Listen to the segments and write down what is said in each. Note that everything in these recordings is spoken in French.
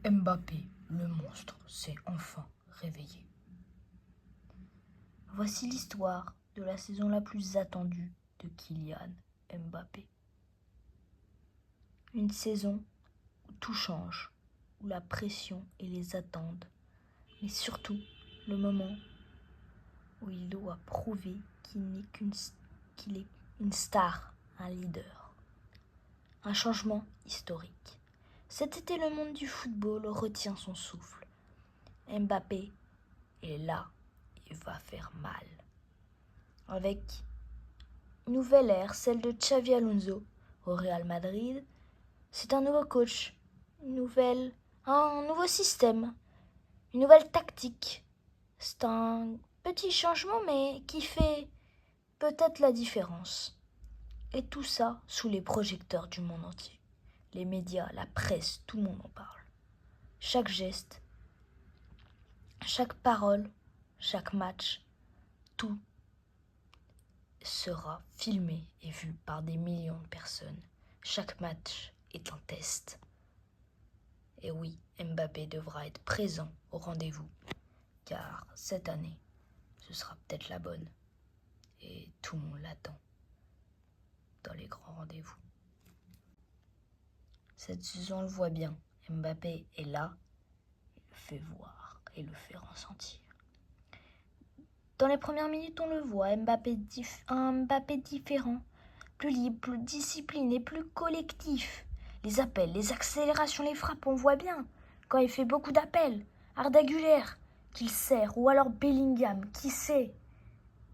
Mbappé, le monstre, s'est enfin réveillé. Voici l'histoire de la saison la plus attendue de Kylian Mbappé. Une saison où tout change, où la pression et les attentes, mais surtout le moment où il doit prouver qu'il est une star, un leader. Un changement historique. Cet été, le monde du football retient son souffle. Mbappé est là et va faire mal. Avec une nouvelle ère, celle de Xavi Alonso au Real Madrid, c'est un nouveau coach, un nouveau système, une nouvelle tactique. C'est un petit changement mais qui fait peut-être la différence. Et tout ça sous les projecteurs du monde entier. Les médias, la presse, tout le monde en parle. Chaque geste, chaque parole, chaque match, tout sera filmé et vu par des millions de personnes. Chaque match est un test. Et oui, Mbappé devra être présent au rendez-vous, car cette année, ce sera peut-être la bonne. Et tout le monde l'attend dans les grands rendez-vous. Cette saison, on le voit bien. Mbappé est là, il le fait voir et le fait ressentir. Dans les premières minutes, on le voit, un Mbappé différent, plus libre, plus discipliné, plus collectif. Les appels, les accélérations, les frappes, on voit bien. Quand il fait beaucoup d'appels, Arda Güler, qu'il sert, ou alors Bellingham, qui sait.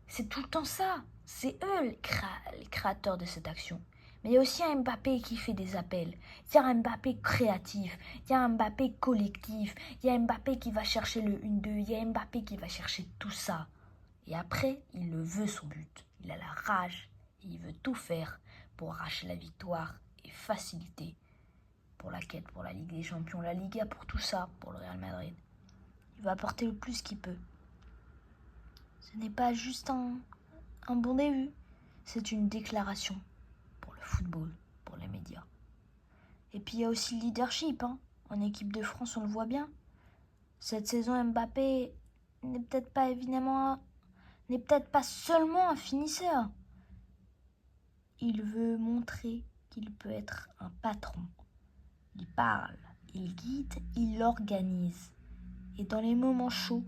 C'est tout le temps ça. C'est eux les créateurs de cette action. Mais il y a aussi un Mbappé qui fait des appels. Il y a un Mbappé créatif. Il y a un Mbappé collectif. Il y a un Mbappé qui va chercher le 1-2. Il y a un Mbappé qui va chercher tout ça. Et après, il le veut son but. Il a la rage et il veut tout faire pour arracher la victoire et faciliter pour la quête, pour la Ligue des Champions, la Liga, pour tout ça, pour le Real Madrid. Il va apporter le plus qu'il peut. Ce n'est pas juste un bon début, c'est une déclaration pour le football, pour les médias. Et puis il y a aussi le leadership. En équipe de France, on le voit bien. Cette saison, Mbappé n'est peut-être pas seulement un finisseur. Il veut montrer qu'il peut être un patron. Il parle, il guide, il organise. Et dans les moments chauds,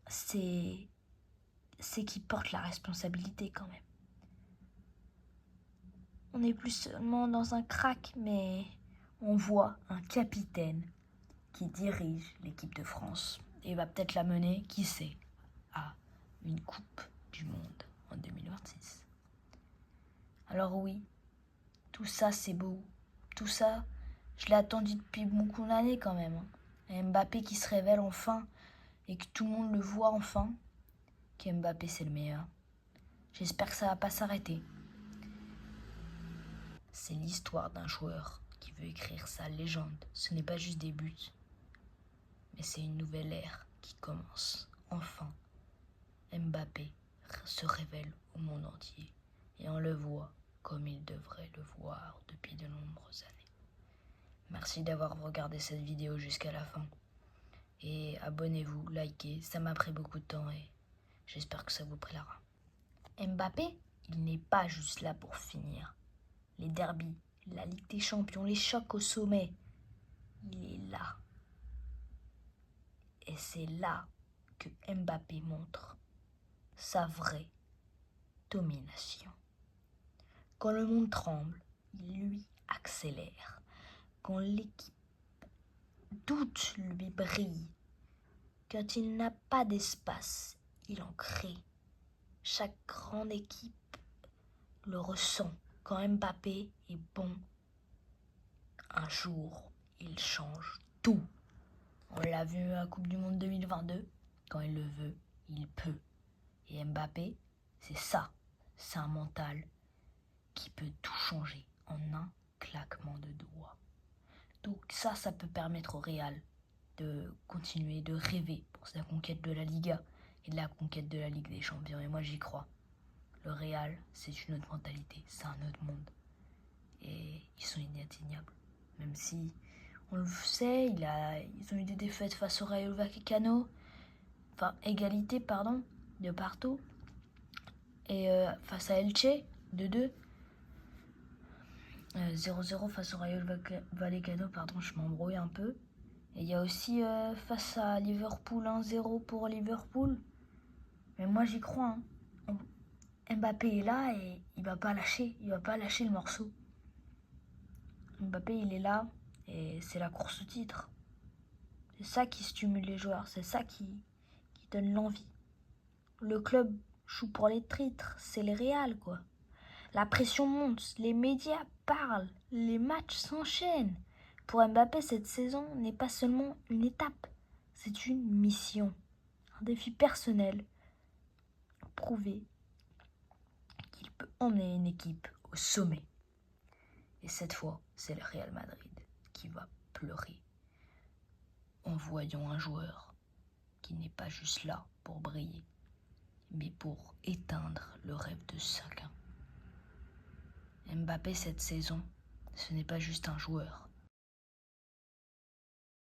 c'est qui porte la responsabilité quand même. On n'est plus seulement dans un crack, mais on voit un capitaine qui dirige l'équipe de France et va peut-être la mener, qui sait, à une coupe du monde en 2026. Alors oui, tout ça c'est beau. Tout ça, je l'ai attendu depuis beaucoup d'années quand même. Un Mbappé qui se révèle enfin et que tout le monde le voit enfin, qu'Mbappé c'est le meilleur. J'espère que ça va pas s'arrêter. C'est l'histoire d'un joueur qui veut écrire sa légende. Ce n'est pas juste des buts, mais c'est une nouvelle ère qui commence. Enfin, Mbappé se révèle au monde entier et on le voit comme il devrait le voir depuis de nombreuses années. Merci d'avoir regardé cette vidéo jusqu'à la fin. Et abonnez-vous, likez, ça m'a pris beaucoup de temps et j'espère que ça vous plaira. Mbappé, il n'est pas juste là pour finir. Les derbys, la Ligue des Champions, les chocs au sommet, il est là. Et c'est là que Mbappé montre sa vraie domination. Quand le monde tremble, il lui accélère. Quand l'équipe doute, lui brille. Quand il n'a pas d'espace, il en crée. Chaque grande équipe le ressent. Quand Mbappé est bon, un jour, il change tout. On l'a vu à la Coupe du Monde 2022. Quand il le veut, il peut. Et Mbappé, c'est ça. C'est un mental qui peut tout changer en un claquement de doigts. Donc ça peut permettre au Real de continuer de rêver pour sa conquête de la Liga et de la conquête de la Ligue des Champions. Et moi, j'y crois. Le Real, c'est une autre mentalité, c'est un autre monde. Et ils sont inatteignables. Même si On le sait, ils ont eu des défaites face au Rayo Vallecano, enfin égalité, pardon, de partout. Et face à Elche, 2-2. 0-0 face au Rayo Vallecano, pardon, je m'embrouille un peu. Et il y a aussi face à Liverpool, 1-0 pour Liverpool. Mais moi j'y crois. Mbappé est là et il va pas lâcher le morceau. Mbappé il est là et c'est la course au titre. C'est ça qui stimule les joueurs, c'est ça qui donne l'envie. Le club joue pour les titres, c'est les Real quoi. La pression monte, les médias parlent, les matchs s'enchaînent. Pour Mbappé, cette saison n'est pas seulement une étape, c'est une mission, un défi personnel. Prouver qu'il peut emmener une équipe au sommet. Et cette fois, c'est le Real Madrid qui va pleurer en voyant un joueur qui n'est pas juste là pour briller, mais pour éteindre le rêve de chacun. Mbappé cette saison, ce n'est pas juste un joueur,